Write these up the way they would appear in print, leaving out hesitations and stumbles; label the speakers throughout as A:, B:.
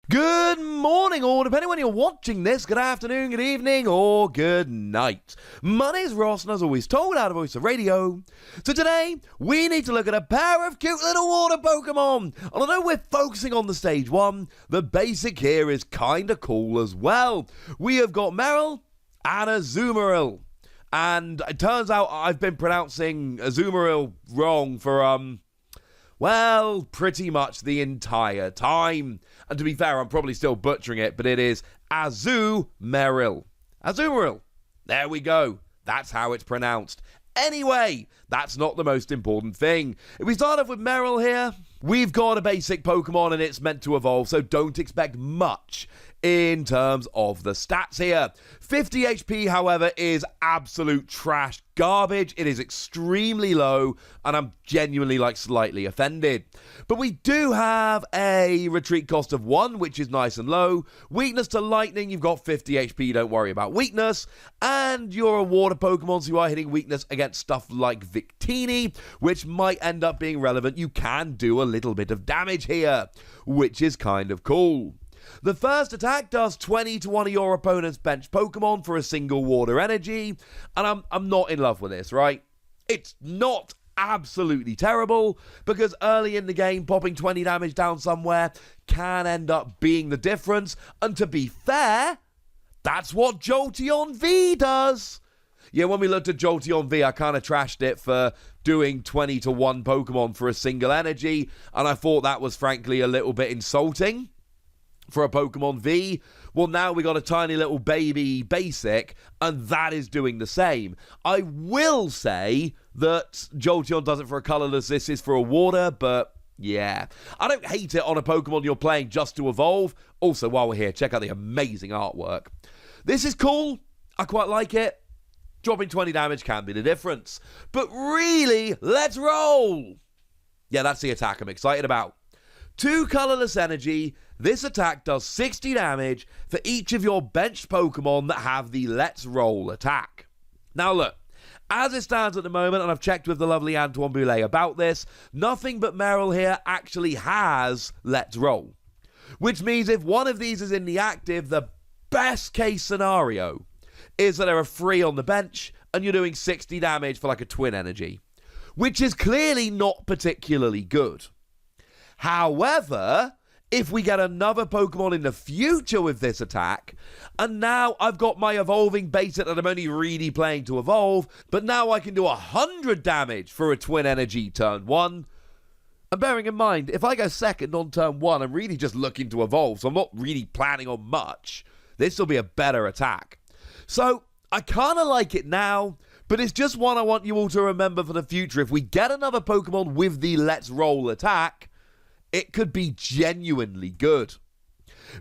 A: Good morning, or depending when you're watching this, good afternoon, good evening, or good night. My name's Ross, and as always told out of Voice of Radio. So today, we need to look at a pair of cute little water Pokemon. And although we're focusing on the Stage 1, the basic here is kinda cool as well. We have got Marill and Azumarill. And it turns out I've been pronouncing Azumarril wrong for, well, pretty much the entire time. And to be fair, I'm probably still butchering it, but it is Azumarill. Azumarill. There we go. That's how it's pronounced. Anyway, that's not the most important thing. If we start off with Marill here, we've got a basic Pokemon and it's meant to evolve, so don't expect much in terms of the stats here. 50 HP, however, is absolute trash garbage. It is extremely low, and I'm genuinely, slightly offended. But we do have a retreat cost of 1, which is nice and low. Weakness to lightning, you've got 50 HP, don't worry about weakness. And you're a water Pokemon, so you are hitting weakness against stuff like Victini, which might end up being relevant. You can do a little bit of damage here, which is kind of cool. The first attack does 20 to one of your opponent's bench Pokemon for a single water energy, and I'm not in love with this, right? It's not absolutely terrible, because early in the game, popping 20 damage down somewhere can end up being the difference, and to be fair, that's what Jolteon V does. Yeah, when we looked at Jolteon V, I kind of trashed it for doing 20 to 1 Pokemon for a single energy, and I thought that was frankly a little bit insulting for a Pokemon V. Well, now we got a tiny little baby basic, and that is doing the same. I will say that Jolteon does it for a colorless, this is for a water, but yeah. I don't hate it on a Pokemon you're playing just to evolve. Also, while we're here, check out the amazing artwork. This is cool. I quite like it. Dropping 20 damage can be the difference. But really, let's roll! Yeah, that's the attack I'm excited about. 2 colorless energy. This attack does 60 damage for each of your benched Pokemon that have the Let's Roll attack. Now look, as it stands at the moment, and I've checked with the lovely Antoine Boulet about this, nothing but Marill here actually has Let's Roll. Which means if one of these is in the active, the best case scenario is that there are 3 on the bench and you're doing 60 damage for like a twin energy. Which is clearly not particularly good. However, if we get another Pokemon in the future with this attack, and now I've got my evolving basic that I'm only really playing to evolve, but now I can do 100 damage for a twin energy turn 1. And bearing in mind, if I go second on turn 1, I'm really just looking to evolve, so I'm not really planning on much. This will be a better attack. So, I kind of like it now, but it's just one I want you all to remember for the future. If we get another Pokemon with the Let's Roll attack, it could be genuinely good.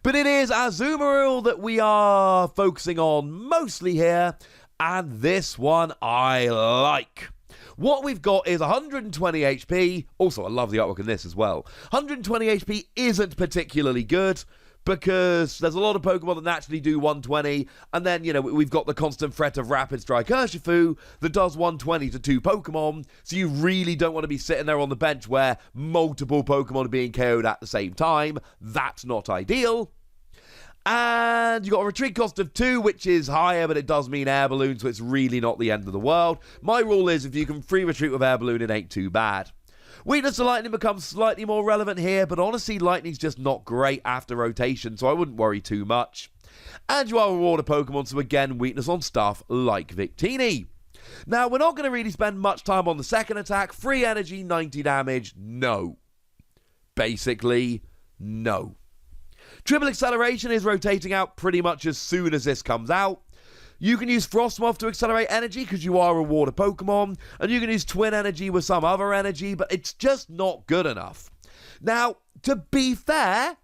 A: But it is Azumarill that we are focusing on mostly here, and this one I like. What we've got is 120 HP. Also, I love the artwork in this as well. 120 HP isn't particularly good, because there's a lot of Pokemon that naturally do 120, and then, you know, we've got the constant threat of Rapid Strike Urshifu that does 120 to 2 Pokemon, so you really don't want to be sitting there on the bench where multiple Pokemon are being KO'd at the same time. That's not ideal. And you've got a retreat cost of 2, which is higher, but it does mean Air Balloon, so it's really not the end of the world. My rule is if you can free retreat with Air Balloon, it ain't too bad. Weakness to Lightning becomes slightly more relevant here, but honestly, Lightning's just not great after rotation, so I wouldn't worry too much. And you are a water Pokemon, so again, weakness on stuff like Victini. Now, we're not going to really spend much time on the second attack. Free energy, 90 damage, no. Basically, no. Triple Acceleration is rotating out pretty much as soon as this comes out. You can use Frostmoth to accelerate energy because you are a water Pokemon, and you can use Twin Energy with some other energy, but it's just not good enough. Now, to be fair,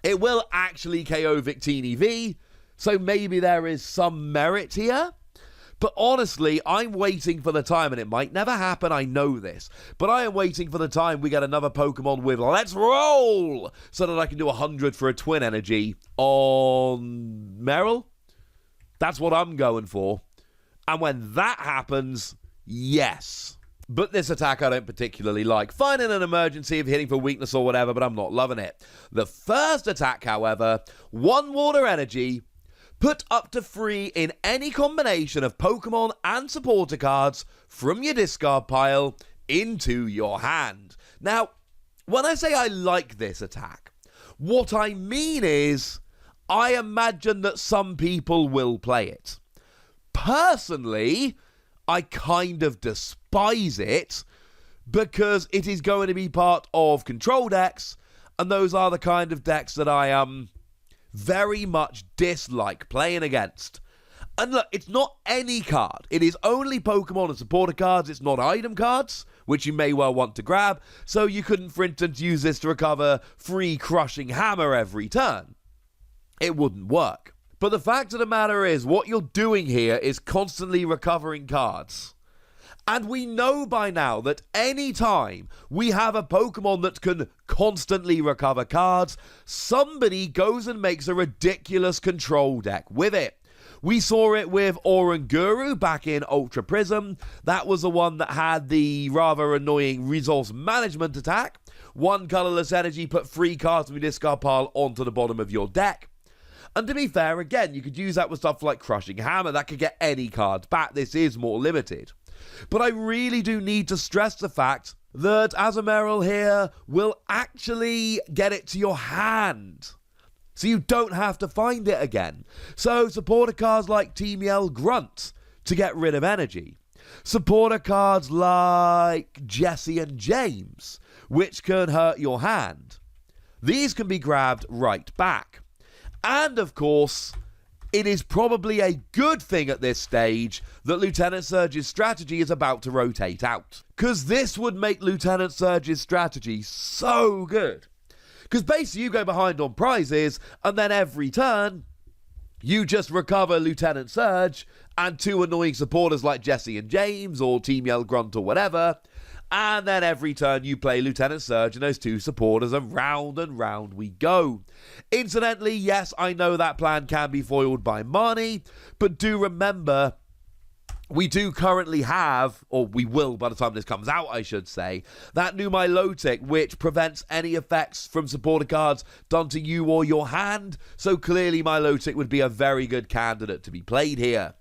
A: it will actually KO Victini V, so maybe there is some merit here. But honestly, I'm waiting for the time, and it might never happen, I know this, but I am waiting for the time we get another Pokemon with Let's Roll, so that I can do 100 for a Twin Energy on Marill. That's what I'm going for. And when that happens, yes. But this attack I don't particularly like. Fine in an emergency if hitting for weakness or whatever, but I'm not loving it. The first attack, however, 1 water energy, put up to 3 in any combination of Pokemon and supporter cards from your discard pile into your hand. Now, when I say I like this attack, what I mean is I imagine that some people will play it. Personally, I kind of despise it because it is going to be part of control decks, and those are the kind of decks that I very much dislike playing against. And look, it's not any card. It is only Pokemon and supporter cards. It's not item cards, which you may well want to grab. So you couldn't, for instance, use this to recover free Crushing Hammer every turn. It wouldn't work. But the fact of the matter is, what you're doing here is constantly recovering cards. And we know by now that any time we have a Pokemon that can constantly recover cards, somebody goes and makes a ridiculous control deck with it. We saw it with Oranguru back in Ultra Prism. That was the one that had the rather annoying resource management attack. 1 colorless energy, put 3 cards from your discard pile onto the bottom of your deck. And to be fair, again, you could use that with stuff like Crushing Hammer. That could get any cards back. This is more limited. But I really do need to stress the fact that Azumarill here will actually get it to your hand. So you don't have to find it again. So supporter cards like Team Yell Grunt to get rid of energy. Supporter cards like Jesse and James, which can hurt your hand. These can be grabbed right back. And of course, it is probably a good thing at this stage that Lieutenant Surge's strategy is about to rotate out. Because this would make Lieutenant Surge's strategy so good. Because basically you go behind on prizes, and then every turn, you just recover Lieutenant Surge and 2 annoying supporters like Jesse and James, or Team Yell Grunt or whatever. And then every turn you play Lieutenant Surge and those 2 supporters, and round we go. Incidentally, yes, I know that plan can be foiled by money, but do remember, we do currently have, or we will by the time this comes out, I should say, that new Milotic, which prevents any effects from supporter cards done to you or your hand, so clearly Milotic would be a very good candidate to be played here.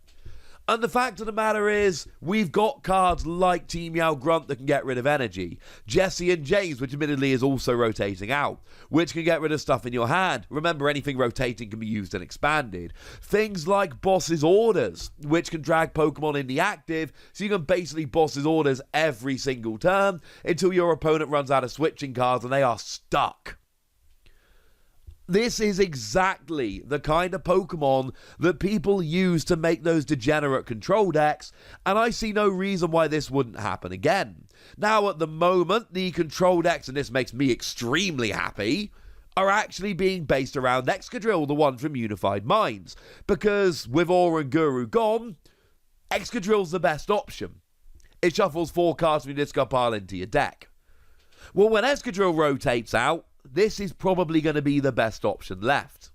A: And the fact of the matter is, we've got cards like Team Yell Grunt that can get rid of energy. Jesse and James, which admittedly is also rotating out, which can get rid of stuff in your hand. Remember, anything rotating can be used and expanded. Things like Boss's Orders, which can drag Pokemon in the active, so you can basically Boss's Orders every single turn until your opponent runs out of switching cards and they are stuck. This is exactly the kind of Pokemon that people use to make those degenerate control decks, and I see no reason why this wouldn't happen again. Now, at the moment, the control decks, and this makes me extremely happy, are actually being based around Excadrill, the one from Unified Minds, because with Oranguru gone, Excadrill's the best option. It shuffles 4 cards from your discard pile into your deck. Well, when Excadrill rotates out, this is probably going to be the best option left.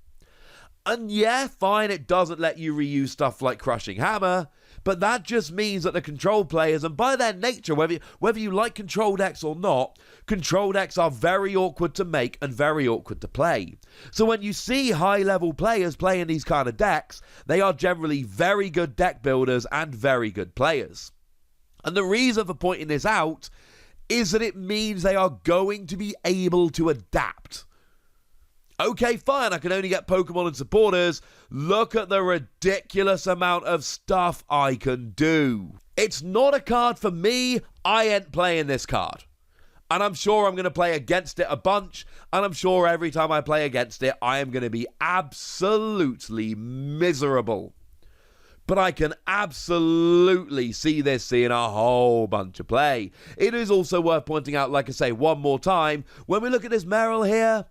A: And yeah, fine, it doesn't let you reuse stuff like Crushing Hammer, but that just means that the control players, and by their nature, whether you like control decks or not, control decks are very awkward to make and very awkward to play. So when you see high-level players playing these kind of decks, they are generally very good deck builders and very good players. And the reason for pointing this out is that it means they are going to be able to adapt. Okay, fine, I can only get Pokemon and supporters. Look at the ridiculous amount of stuff I can do. It's not a card for me. I ain't playing this card. And I'm sure I'm going to play against it a bunch. And I'm sure every time I play against it, I am going to be absolutely miserable. But I can absolutely see this seeing a whole bunch of play. It is also worth pointing out, like I say, one more time, when we look at this Marill here,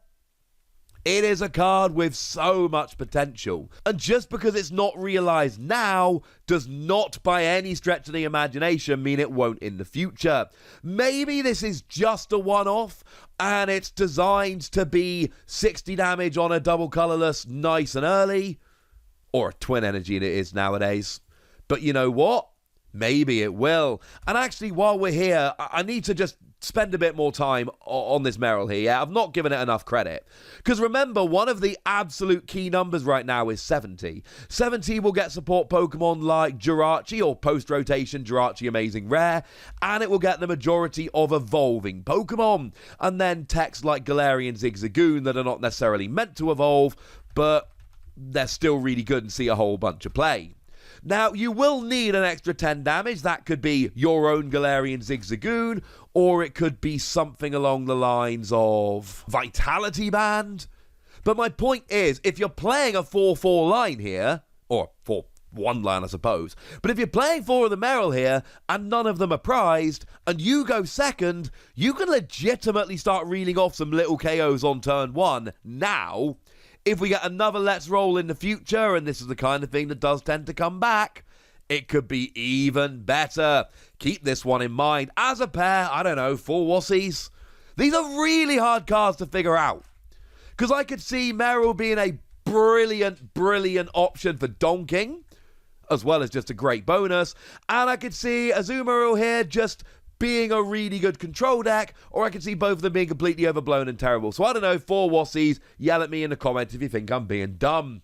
A: it is a card with so much potential. And just because it's not realized now does not by any stretch of the imagination mean it won't in the future. Maybe this is just a one-off and it's designed to be 60 damage on a double colorless nice and early. Or a twin energy it is nowadays. But you know what? Maybe it will. And actually, while we're here, I need to just spend a bit more time on this Marill here. Yeah, I've not given it enough credit. Because remember, one of the absolute key numbers right now is 70. 70 will get support Pokemon like Jirachi or post-rotation Jirachi Amazing Rare, and it will get the majority of evolving Pokemon. And then techs like Galarian Zigzagoon that are not necessarily meant to evolve, but they're still really good and see a whole bunch of play. Now, you will need an extra 10 damage. That could be your own Galarian Zigzagoon, or it could be something along the lines of Vitality Band. But my point is, if you're playing a 4-4 line here, or 4-1 line, I suppose, but if you're playing 4 of the Marill here, and none of them are prized, and you go second, you can legitimately start reeling off some little KOs on turn 1 now. If we get another Let's Roll in the future, and this is the kind of thing that does tend to come back, it could be even better. Keep this one in mind. As a pair, I don't know, 4 Wussies. These are really hard cards to figure out. Because I could see Marill being a brilliant option for donking, as well as just a great bonus. And I could see Azumarill here just being a really good control deck, or I can see both of them being completely overblown and terrible. So I don't know, 4 Wussies, yell at me in the comments if you think I'm being dumb.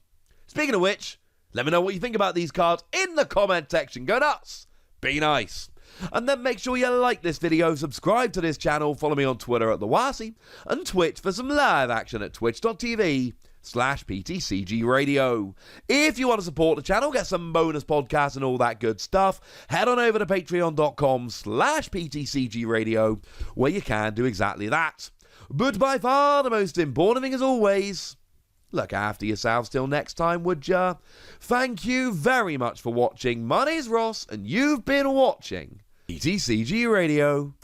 A: Speaking of which, let me know what you think about these cards in the comment section. Go nuts! Be nice! And then make sure you like this video, subscribe to this channel, follow me on Twitter at @TheWassie, and Twitch for some live action at twitch.tv/PTCG Radio. If you want to support the channel, get some bonus podcasts and all that good stuff, head on over to patreon.com/PTCG Radio, where you can do exactly that. But by far the most important thing as always, look after yourselves till next time, would ya? Thank you very much for watching. My name's Ross, and you've been watching PTCG Radio.